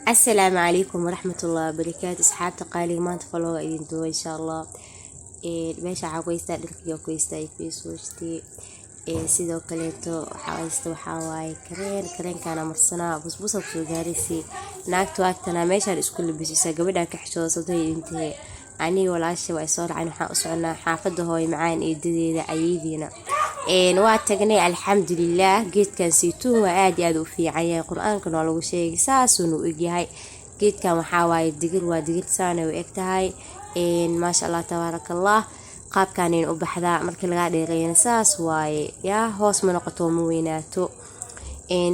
السلام عليكم ورحمة الله وبركاته. أصحاب تقالي ما تفلوا إنتوا إن شاء الله. ماشي عاوزة دلكي وكويسة يكويسوشتي. sidoo kaleeto waxaa waaye kareen kana marsanaa busbusa ku gaarisi naagtu agtana meeshaan isku labisay gabadha ka xishooday intee ani walaashay way soo raacay waxa u soconaa xaafada hooy macaan ee dadeeda ayeediina waa tagnay alxamdulillah geedkan saytuun waa aad u fiican yahay quraanka noo lagu sheegay saasuna u egyahay geedkan waxaa waaye digir saana u egtahay ma sha Allah tabarakallah qaabkan in u baxdaa markii laga dheereeyay saas waaye yaa hoos ma noqoto ma weynaato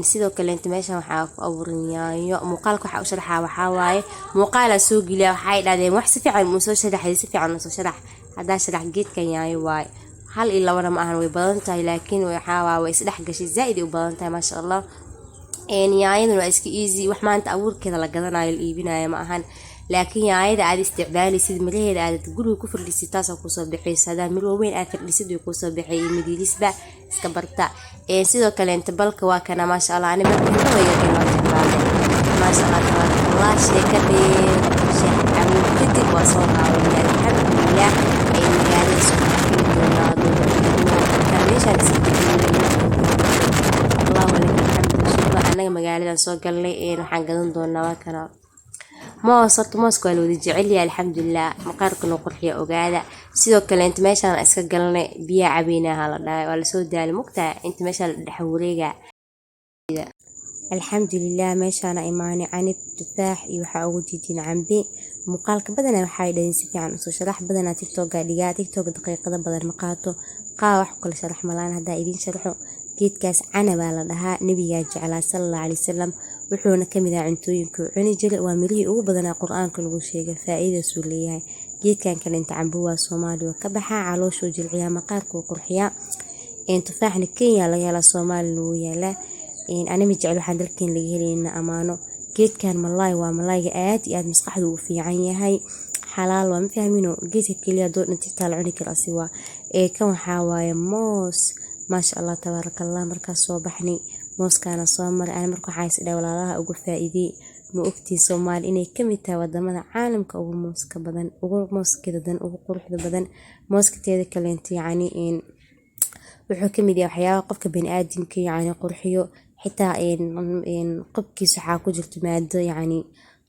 sidoo kale inta meeshan waxa ku abuurinayo muuqaalka waxa u sharaxaa waxa waaye muuqaala soo giliya waxay dhaadeen wax si fiican u soo sharaxay si fiican u soo sharax hadaa sharax geedkan yahay waaye hal ila wana ma ahan way badan tahay laakiin waxa waa isdhex gashay zaid u badan tahay ma sha Allah yaayadu waa iska easy wax maanta abuurkeeda la gadanayo la iibinayo ma ahan laakiin yaayada aad isticmaalisid miraheeda aad guriga ku firdhisid taas oo ku soo bixaysa hada mir weyn aad firdhisid oo ku soo bixay midilisba iska barta sidoo kale inta balka waa kana ma sha Allah ani markii hore ayay ma sha Allah tabarakallah sheekadii sheekh Abuul kadib waa soo qaadaya alxamdulillah magaalada isku fiirnaado meeshaan Allah wala alxamdulillah anaga magaalada soo galnay waxaan gadan doonaa kana موس قالوا لي جعلي الحمد لله مقارك نقرحي أوجادا سيدو كلا أنت ماشي أنا أسكت قلنا بيا عبينا هلا ولا سود ده المقطع أنت ماشي الحوريجا الحمد لله ماشي أنا إيماني عن التفاح يحاول تيجين عمبي مقالك بدنا وحايد نسيف عن أصل شرح بدنا تيك توك قاعد تيك توك دقيقة بدل مقاطو قاوح كل شرح ملان هذا إيدين شرحه جيت كاس عنا بالدها نبي جعل صلى الله عليه وسلم وحونا كمذا عنتوينكو عني جل وامري أو بدنا قرآن كل شيء فائدة سولية جيت كان أنت عبوا صومالي وكبحة علوش وجل عيام قارك وقرحيا إن تفاحنا كيا لا صومال ويلا إن أنا متجعلو حدلكين لجهلين أمانو جيت كان ملاي وملاي آد مسقحه في عيني هاي حلال وما فاهمينه جيت كليا دور أنت تطلعوني كالأسوا كم حوايا موس ما شاء الله تبارك الله مركز صباحني موس كان صامر أنا مركو حايس إلى ولا الله أقول فائدي مؤكتي صومال إني كم تود من عالم كأو موس كبدن أو موس كذا بدن أو قرح بدن موس كتير كلنتي يعني وحكم دي أحياء قفك بين آدم كي يعني قرحيو حتى إن قبكي سحاكو جرت مادة يعني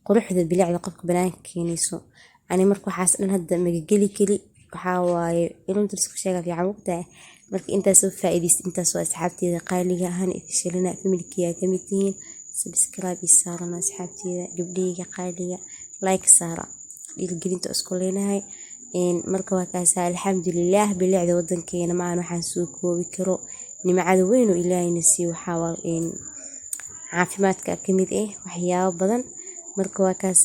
قرح ذا بلعب قفك بنان كينيسو يعني مركو حاس إن هذا مجلي كلي وحاواي إنهم ترسك شيء في عوقته marka intaas oo faa'iideyst intaas oo asxaabteeda qaaliga ahaan ifshilina familkiga kamidtiin subscribe isaarana asxaabteeda gabdhiga qaaliga like saara dhiirgelinta isku leenahay marka waa kaas alxamdulillah bilicda wadankeena ma aan waxaan soo koobi karo nimcada weyn oo Ilaahayna sii waxa waa caafimaadka kamid waxyaabo badan marka waa kaas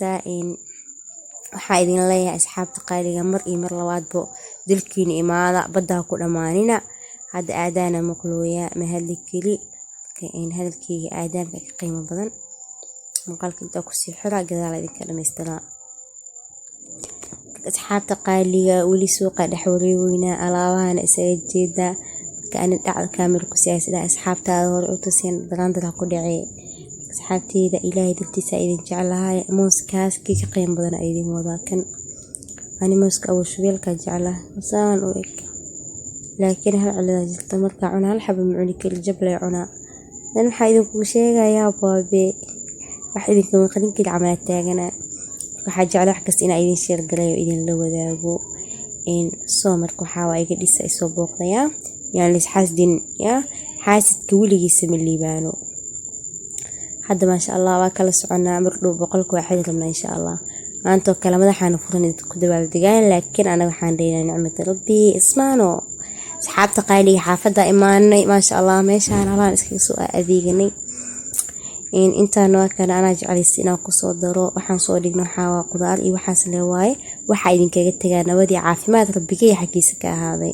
waxaa idin leeyahay asxaabta qaaliga mar labaadbo dilkiina imaada badda ku dhamaanina hada aadana maqlooya ma hadli kali in hadalkayga aadaanka ka qiimo badan maqalka inta ku sii xira gadaal idinka dhameystira asxaabta qaaliga wali suuqa dhaxwareeyna alaabahana isaga jeeda kan dhacda kaamir ku siyaasada asxaabtaada hore u tuseen daraandara ku dhacay asxaabteeda Ilaahay dadkiisa idin jecelahay mooskaas ka qiimo badan ay idin wadaakan أنا ماسك أول شوية كجعله إنسان وإك لكن هالعلة جلت مركع عنا الحب معوني كل جبل عنا لأن حايدن كل شيء يا بابي حايدن كم خلين كل عملات تاجنا حاجة على حكس إن أيدين شير قريب أيدين لو ذابو إن صامر كحاوا أيك لسه يصبوق يا يعني لسه حاسدين يا حاسد كولي جسم اللي بانو حد ما شاء الله وكل سعنا مرلو بقولك واحد لنا إن شاء الله أنتو كلامنا حنفرن كده بالدجال لكن أنا وحندينا نعمة ربي اسمعنا أصحاب تقالي حافظة إيماني ما شاء الله ماشي أنا الله نسكي سؤال أذيقني إن أنت نوكل أنا جعل السنة قصة ضرو وحنصور حوا قدار وحاسن الواي وحايدين كجت جانا ودي عافية ربي كي حكيسك هذا